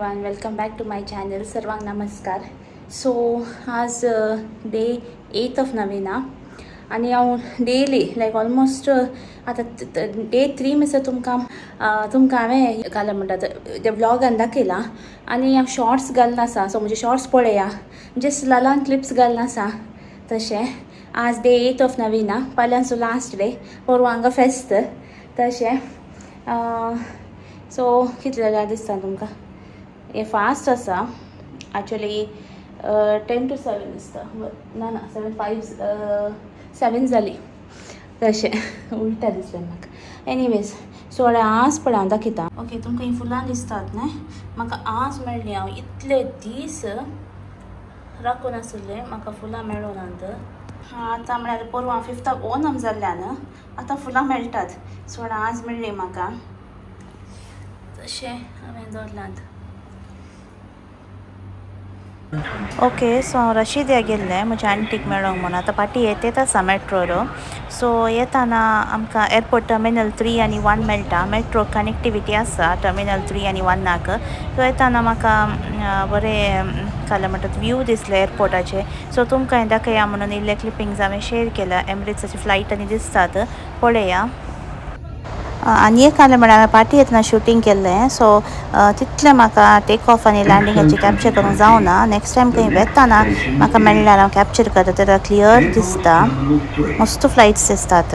Everyone, welcome back to my channel. सर्वांक नमस्कार. So आज डे 8 ऑफ नवीना आणि हांव डेली लायक ऑलमोस्ट आतां डे 3 म्हणसर तुमकां हांवें घालें म्हणटा ते व्लॉगान दाखयलां आनी हांव शॉर्ट्स घालना आसा. सो म्हणजे शॉर्ट्स पळया, जस्ट ल्हान क्लिप्स घालना आसा. तशें आज डे 8 ऑफ नवीना, फाल्यांचो लास्ट डे, परवां हांगा फेस्त. तशें सो कितले जाल्यार दिसता तुमकां हे फास्ट आसा एक्चुअली 10 to 7 दिसता. ना 7 जाली तशें उलटा दिसलें म्हाका. एनीवेज सो आज पळय हांव दाखयतां. ओके, तुमकां ही फुलां दिसतात न्हय. म्हाका आज मेळ्ळी. हांव इतले दीस राखून आसले, म्हाका फुलां मेळूनात. आतां म्हळ्यार परवां 5th of ओणम जाल्ल्यान आतां फुलां मेळटात. सो आज मेळ्ळी म्हाका. तशें हांवें दवरलात. ओके, सो हांव रशिद्या गेल्लें म्हज्या आंटीक मेळोंक म्हणून. आतां पाटी येत आसा मेट्रोर. सो येताना आमकां एअरपोर्ट टर्मिनल 3 आनी 1 मेळटा. मेट्रो कनेक्टिविटी आसा टर्मिनल 3 आनी 1 सो येताना म्हाका बरें जालें म्हणटात व्यू दिसले एअरपोर्टाचे. सो तुमकां हें दाखया म्हणून इल्ले क्लिपिंग्स हांवें शेअर केल्या. एमिरेट्साची फ्लायट आनी दिसतात, पळया. आनी एक जालें म्हळ्यार हांवें पाटी येतना शूटिंग केल्लें. सो तितलें म्हाका टेक ऑफ आनी लँडिंगाची कॅप्चर करूंक जावना. नेक्स्ट टायम खंय वेताना म्हाका मेळ्ळ्यार हांव कॅप्चर करता. तेन्ना क्लियर दिसता, मस्त फ्लायट्स दिसतात.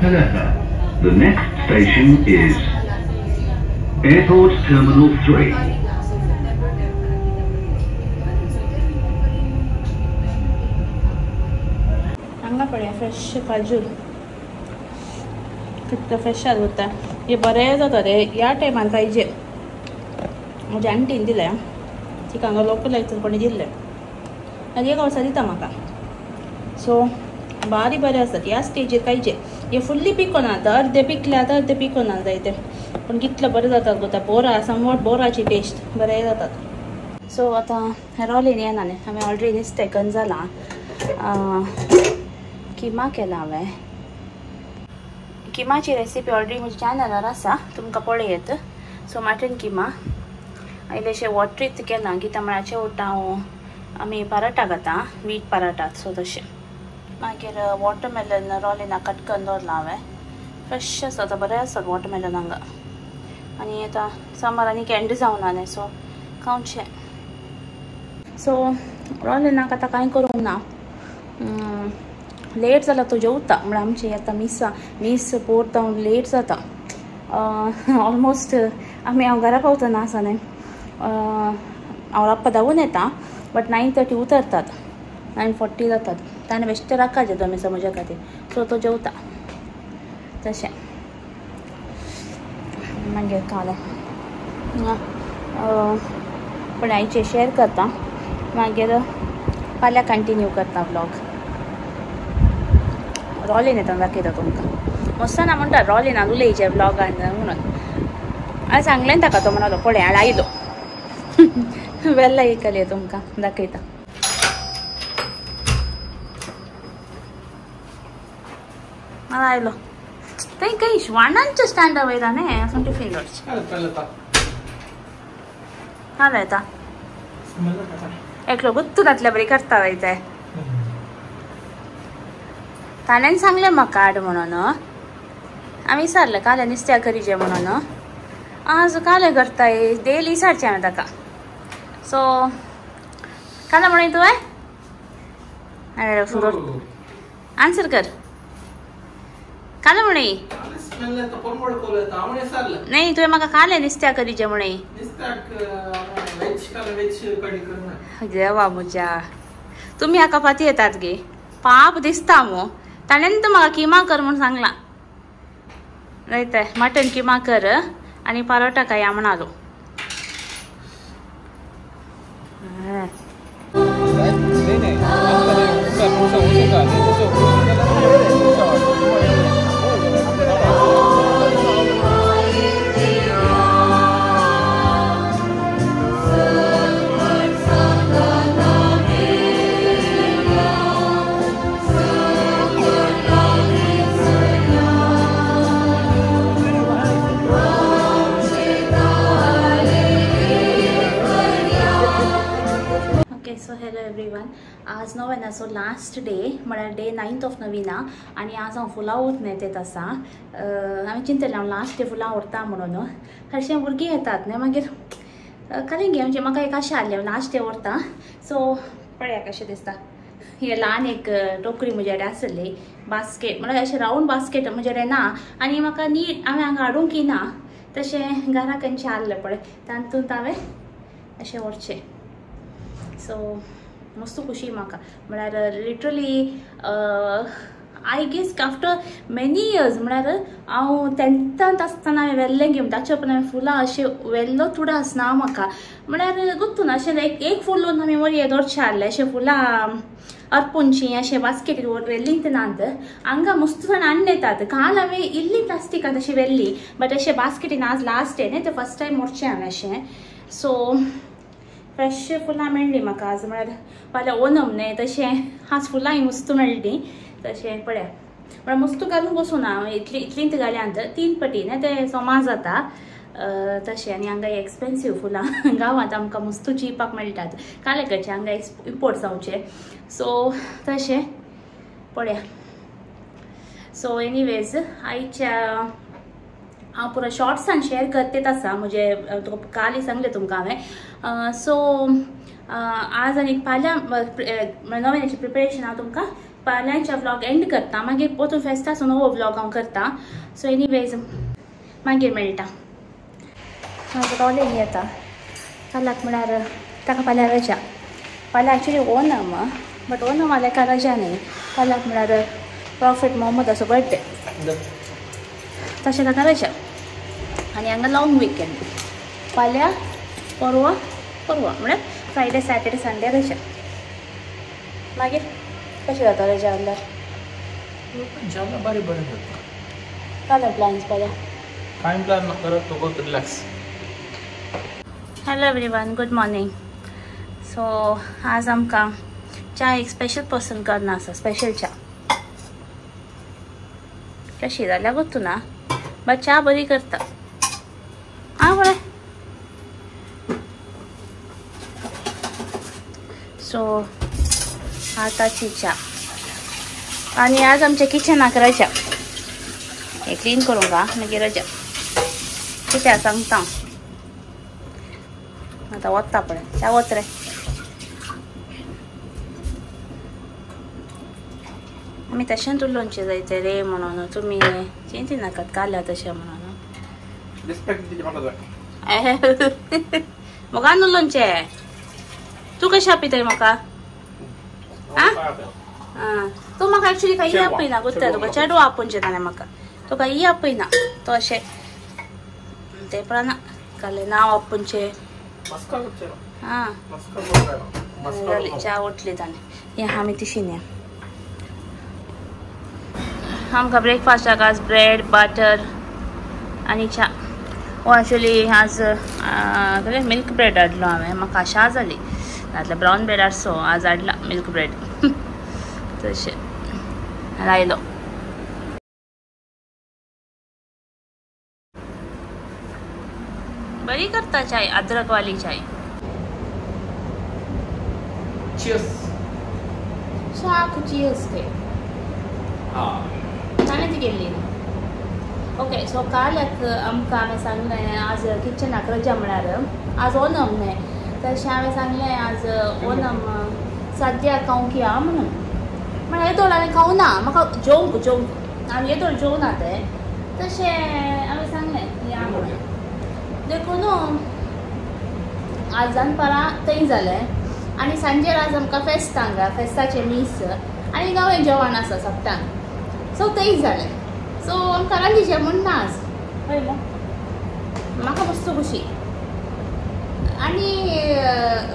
3. The next station is Airport Terminal 3. हांगा पळया फ्रेश काजू कितलो फ्रेश जाता. हे बरें जाता रे ह्या टायमान पाहिजे. म्हज्या आंटीन दिलें, तिका हांगा लोकल हांगसर कोणी दिल्लें आनी 1 वर्सा दिता म्हाका. सो बारी बरें आसतात. ह्या स्टेजीर पाहिजे. हे फुल्ली पिकोनात, अर्दे पिकले आतां अर्दे पिकोनात जाय ते. पूण कितलो बरें जातात गो. बोरा समवट बोराची टेस्ट बरें जातात. सो आतां रोलेन येना न्ही. हांवें ऑलरेडी नुस्तें गंजालां किमा केला. हांवें किमाची रेसिपी ऑलरेडी म्हज्या चॅनलार आसा, तुमकां पळयत. सो मटन किमा इल्लेशें वॉटरीत केलां. कित्याक म्हळ्यार शेवटा आमी पराठा घाता, वीट पराठा. सो तशें मागीर वॉटरमेलन रोलिना कट करून दवरलां हांवें. फ्रेश आसा, बरें आसतात वॉटरमेलन हांगा. आनी आतां समर आनी कॅन्डी जावना न्ही, सो खावचें. सो रोलिनाक आतां कांय करूंक ना. लेट जाला तो जेवता. म्हळ्यार आमची आतां मीस पोरता लेट जाता. ऑलमोस्ट हांव घरा पावतना आसा न्ही. हांव राप्पा धांवून येता, बट 9:30 उतरतात. 9:40 जातात. ताणें बेश्टें राखपाचें तो मिसा म्हज्या खातीर. सो तो जेवता तशें. मागीर कालें पण आयचे शेअर करता. मागीर फाल्यां कंटिन्यू करता व्लॉग. रोलिन येता दाखयता तुमकां. मस्ताना म्हणटा रोलिनान उलयचे व्लॉगान म्हणून. हांवें सांगलें ताका. तो म्हणलो पळय हाड आयलो. वेल्ला येयकले तुमकां दाखयता. हांव आयलो. थंय खंय श्वानांचे स्टँडा वयता न्ही. ट्वेंटी फिंगर्स हांव येता एकलो गुत्तू घातल्या बरी करता वयता. ताणें सांगलें म्हाका हाड म्हणून. हांवें विचारलें काले नुस्त्या करीचे म्हणून. आज काले करताय डेली विचारचें हांवें ताका. सो काले म्हणून तुवें आन्सर कर. काले म्हणे नाही तुवें म्हाका काले नुस्त्या करीचे म्हणे. देवा म्हज्या, तुमी हाका पाती येतात गे. पाप दिसता मो. ताणें तर म्हाका किमा कर म्हणून सांगलां. जायते मटन किमा कर आनी परोटा काय म्हणलो. आज नोवेनाचो लास्ट डे म्हळ्यार डे 9th ऑफ नोवेना आनी आज हांव फुलां उरता तेत आसा हांवें चिंतलें हांव लास्ट डे फुलां उरता म्हणून हरशीं भुरगीं येतात न्ही मागीर कळ्ळें गे म्हणजे म्हाका एक आशा आहली हांव लास्ट डे उरता सो पळया कशें दिसता हे ल्हान एक टोकरी म्हजे कडेन आसली बास्केट म्हळ्यार अशें रावंड बास्केट म्हजे कडेन ना आनी म्हाका नीट हांवें हांगा हाडूंक ना तशें घरा खंयचें आहलें पळय तातूंत हांवें अशें व्हरचें सो मस्त खुशी म्हाका म्हळ्यार literally I guess after many years म्हळ्यार हांव 10th आसतना हांवें व्हेल्लें घेवन ताचे उपरांत हांवें फुलां अशें व्हेल्लो तुडो आसना म्हाका म्हळ्यार गुर्तून अशें एक फूल दोन हांवें वरी येदोरचें हाडलें अशें फुलां अर्पुंची अशें बास्केट व्हेल्ली नात हांगा मस्त जाण हाडून येतात काल हांवें इल्ली प्लास्टिकांत अशी व्हेल्ली बट अशें बास्केटीन आज लास्ट डे न्ही तें फर्स्ट टायम व्हरचें हांवें अशें सो फ्रेश फुलां मेळ्ळी म्हाका आज म्हळ्यार फाल्यां ओनम न्ही तशें आज फुलांय मस्त मेळ्ळी तशें पळया म्हळ्यार मस्त घालून बसूं ना हांवें इतलींच घाल्यांत 3 पटी न्ही तें सोमार जाता तशें आनी हांगा एक्सपेन्सीव फुलां गांवांत आमकां मस्त चिपाक मेळटात कालेकडचे हांगा इम्पोर्ट जावचे सो तशें पळया सो एनीवेज आयच्या हांव पुरो शॉर्ट्सान शेअर करतेत आसा म्हणजे काल सांगलें तुमकां हांवें सो आज आनी फाल्यां नोवेनाचें प्रिपेरेशन हांव तुमकां फाल्यांच्या व्लॉग एंड करता मागीर परतून फेस्ताचो नवो व्लॉग हांव करता सो एनीवेज मागीर मेळटा म्हाजो कॉलेज येता कालाक म्हळ्यार ताका फाल्यां रजा फाल्यां एक्चुली ओनम बट ओनम आल्या का रजा न्ही कालाक म्हळ्यार प्रॉफेट मोहम्मदाचो बर्थडे तशें ताका रजा आनी हांगा लॉंग विकेंड फाल्यां परवा म्हळ्यार फ्रायडे सॅटर्डे संडे रजा मागीर कशें जाता रजा आसल्यार बरें बरें जाता कालर प्लॅन्स फाल्यां कांय प्लॅन ना करत तो go relax hello everyone good morning so आज आमकां च्या एक स्पेशल पर्सन करना आसा स्पेशल च्या कशी जाल्यार गुर्तू ना बट च्या बरी करता आं बरें सो आतांची च्या आनी आज आमच्या किचनाक रजा हे क्लीन करूंक मागीर रजा कित्याक सांगता आतां वता पळय च्या वत रे आमी तशेंच उलोवचें जायतें रे म्हणून तुमी चिंती नाकात काल्या तशें म्हणून म्हाका उलोवचें तूं कशें आपयताय म्हाका आं तूं म्हाका एक्चुली काही आपयना गुत्ता तुका चेडो आपोवचें ताणें म्हाका तुका ही आपयना तो अशें तें पळना काले नांव आपोवचें हां जाली च्या उठली ताणें हें आमी तिशीन आमकां ब्रेकफास्टाक आज ब्रेड बटर आनी च्या एक्चुली आज मिल्क ब्रेड हाडलो हांवें म्हाका आशा जाली नाजाल्यार ब्रावन ब्रेड आसो आज हाडला मिल्क ब्रेड तशें लायलो बरी करता चाय अद्रक वाली चाय चियर्स ते ताणें ती गेल्ली ओके सो काल आमकां हांवें सांगलें आज किचनाक रजा म्हळ्यार आज ओनम न्ही तशें हांवें सांगलें आज ओनम सद्याक खावंक या म्हणून म्हळ्यार येदोळ हांवें खावं ना म्हाका जेवंक हांवें येदोळ जेवना तें तशें हांवें सांगलें या म्हणून देखून आज दनपारां थंय जालें आनी सांजेर आज आमकां फेस्त हांगा फेस्ताचें मीस आनी गांवचें जेवण आसा सप्ताक सो थंय जालें सो आमकां रांदी जेवण ना आज हय म्हाका मस्त खुशी आनी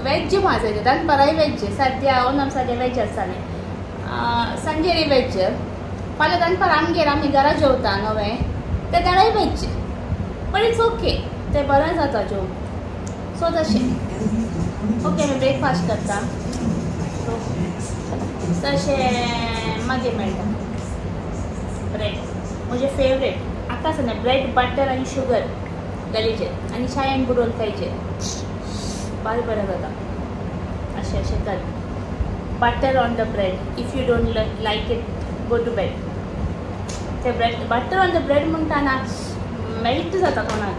वेज माझे दनपाराय वेज सद्या ओनम सद्या वेज आसतालें सांजेरी वेज फाल्यां दनपारां आमगेर आमी घरा जेवता नवें तें घराय वेज बट इट्स ओके तें बरें जाता जेवण सो तशें ओके आमी ब्रेकफास्ट करता तशें मागीर मेळटा ब्रेड म्हजें फेवरेट आतां आसा न्ही ब्रेड बटर आनी शुगर घालीचें आनी चायेन बुडोवन खायचें बरें बरें जाता अशें अशें कर butter on the bread. If you don't like it, go to bed. The bread, butter on the bread म्हणताना melt जाता तोंडात.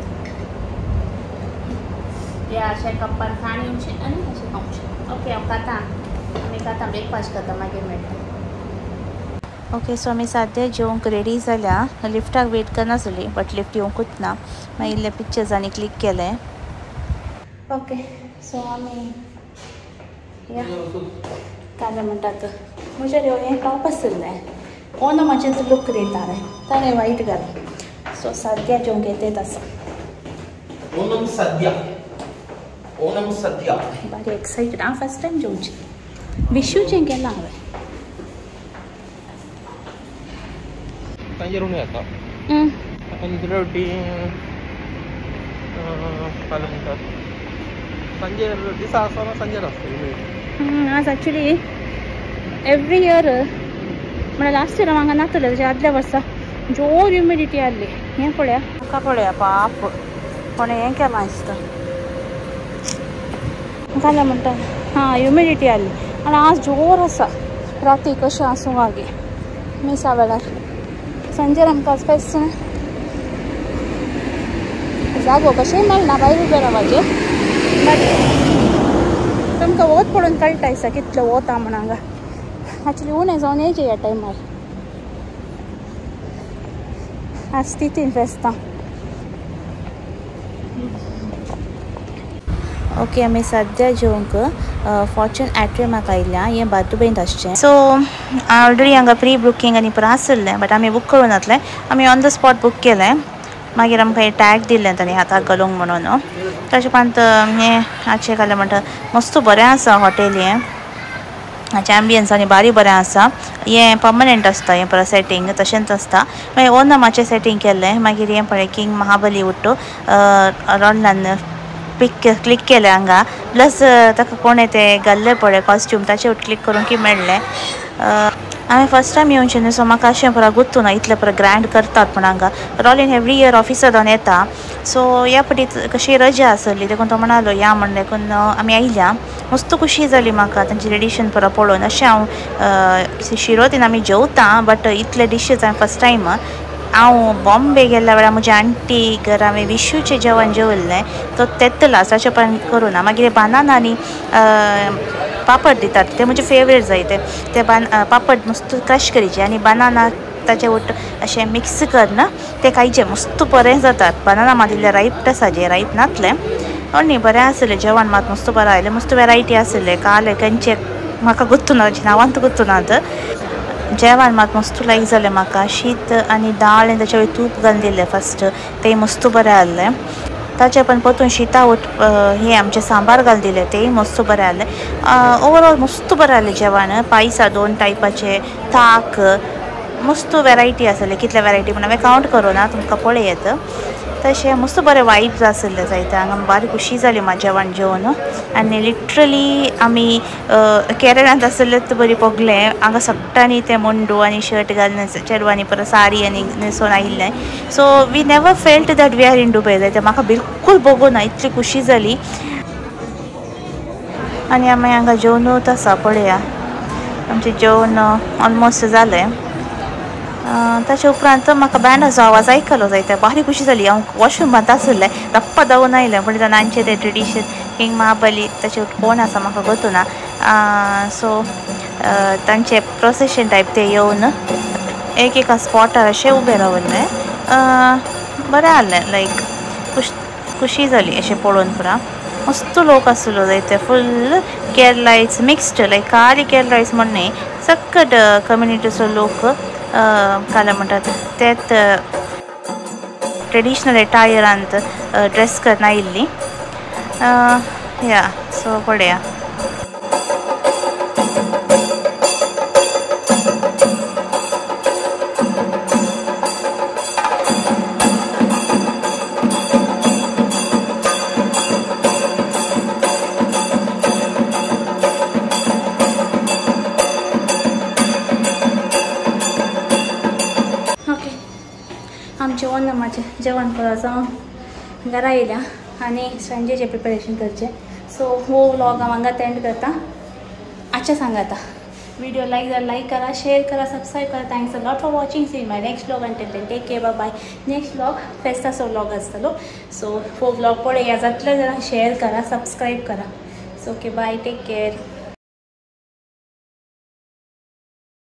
या अशा कप्पार खाणेंची आणि अशें खावचें. ओके हांव खाता. आमी खाता ब्रेकफास्ट करता मागीर मेळटा. ओके सो आमी सद्या जेवंक रेडी जाल्या. लिफ्टाक वेट करनासली बट लिफ्ट येवंकूच ना. मागीर इल्ले पिक्चर्सांनी क्लिक केले. ओके सो आमी या काय म्हणटात म्हज्या हें टॉप आसलें ओणमाचें लूक दितालें ताणें वायट घालें. सो सद्या जेवंक येत आसा. ओणम सद्या. ओणम सद्या. बरें एक्सायटेड. हांव फर्स्ट टायम जेवचें. विशूचें केलां हांवें. सांजे रोवणी येता. आनी रोटी काय म्हणटात सांजे दिसा आसतना सांजेर आसता. आज एक्चुली एवरी इयर म्हळ्यार लास्ट इयर हांगा नासलें तेच्या आदल्या वर्सा जोर ह्युमिडिटी आहली. हें पळया म्हाका पळया बाप कोणें हें केलां दिसता. जाल्यार म्हणटा ह्युमिडिटी आहली आनी आज जोर आसा. राती कशें आसूं मागीर मिसा वेळार सांजेर आमकां वचपाचें जागो कशेंय मेळना भायर उबें रावपाचें. बट तुमकां वत पडून कळटा दिसता कितलें वता म्हण हांगा. एक्चुली उणें जावन येयचें ह्या टायमार. आज स्थितीन फेस्तां. ओके आमी सद्या जेवंक फॉर्च्यून एट्रियमाक आयल्या. हें बातुबेंत आसचें. सो ऑलरेडी हांगा प्री बुकींग आनी पुरो आसलें बट आमी बूक करून येतलें. आमी ऑन द स्पॉट बूक केलें. मागीर आमकां हें टॅग दिल्लें ताणें हाताक घालूंक म्हणून. ताचे उपरांत हें हाचें घालें म्हणटा मस्त बरें आसा हॉटेल. हें हाचें एम्बियन्स आनी बारी बरें आसा. हें पर्मनंट आसता हें परत सेटींग तशेंच आसता. मागीर ओणमाचें सेटींग केलें. मागीर हें पळय किंग महाबली उट्टो रॉडलान क्लिक केलें हांगा. प्लस ताका कोणें तें घाल्लें पळय कॉस्ट्यूम ताचेर क्लिक करून की मेळ्ळें. हांवें फर्स्ट टायम येवचें न्हय सो म्हाका अशें परत गुर्तू ना इतलें परत ग्रँड करतात पूण हांगा रॉलीन एवरी इयर ऑफिसर जावन येता. सो ह्या फावटी कशी रजा आसली देखून तो म्हणालो या म्हण देखून आमी आयल्या. मस्त खुशी जाली म्हाका तांची ट्रेडिशन परत पळोवन. अशें हांव शिरोतीन आमी जेवता बट इतले डिशीज हांवें फर्स्ट टायम. हांव बॉम्बे गेल्ल्या वेळार म्हज्या आंटी घरा हांवें विशूचें जेवण जेवल्लें तो तेतला ताचे उपरांत करूं ना. मागीर बानाना आनी पापड दितात ते म्हजे फेवरेट जाय ते पापड मस्त क्रश करीचे आनी बनाना ताचे उट अशें मिक्स करना ते खायचे मस्त बरें जातात. बनाना मात इल्लें राईप आसा जें राईप नासलें. न्ही बरें आसलें जेवण मात मस्त बरें आयलें. मस्त वेरायटी आसलें काले खंयचे म्हाका गुर्तू ना नांवांत गुर्तू नात. जेवण मात मस्त लायक जालें म्हाका. शीत आनी दाळ आनी ताचे वयर तूप घालून दिलें फस्ट तें मस्त बरें आहलें. ताचे पण परतून शिता हे आमचे सांबार घाल दिले तेय मस्त बरें आहलें. ओवरऑल मस्त बरें आहलें जेवण. पायसा 2 टायपाचे ताक मस्त वेरायटी आसलें. कितले वेरायटी पूण हांवें कावंट करूना तुमकां पळयत. तशें मस्त बरें वायब्स आसले जायते. हांगा बारी खुशी जाली म्हाजें जेवण जेवन. आनी लिटरली आमी केरळांत आसलें बरी पगलें हांगा सगळ्यांनी ते मुंडू आनी शर्ट घालून चेडवांनी परत साडी आनी न्हेसून आयिल्लें. So we never felt that we are in Dubai जायते म्हाका बिलकूल बगूं ना इतली खुशी जाली. आनी आमी हांगा जेवनूच आसा पळया. आमचें जेवण ऑलमोस्ट जालें. ताचे उपरांत म्हाका बँडाचो आवाज आयकलो जायते बारी खुशी जाली. हांव वॉशरूमांत आसलें रप्पा धांवन आयलें पण जाणांचें तें ट्रेडिशन किंग महाबली ताचे कोण आसा म्हाका गतो ना. सो तांचे प्रोसेशन टायप ते येवन एका स्पॉटार अशें उबें रावल्लें. बरें आहलें लायक खुशी जाली अशें पळोवन पुरा. मस्त लोक आसलो जायते फूल केरलायट्स मिक्स्ड लायक खाली केरलायट्स म्हण न्ही सकट कम्युनिटीचो लोक काय म्हणटात तेच ट्रेडिशनल एटायरांत ड्रेस करून आयिल्लीं. या सो पळया. जेवण परत जावन घरा येयल्या आनी सांजेचें प्रिपेरेशन करचें. सो हो व्लॉग हांव हांगा एंड करता. मातशें सांगा आता व्हिडिओ लाईक करा शेअर करा सबस्क्राईब करा thanks a lot for watching see my next vlog until then take care bye next vlog फेस्ताचो व्लॉग आसतलो सो हो व्लॉग पळया जातले जाल्यार शेअर करा सबस्क्राईब करा so okay bye take care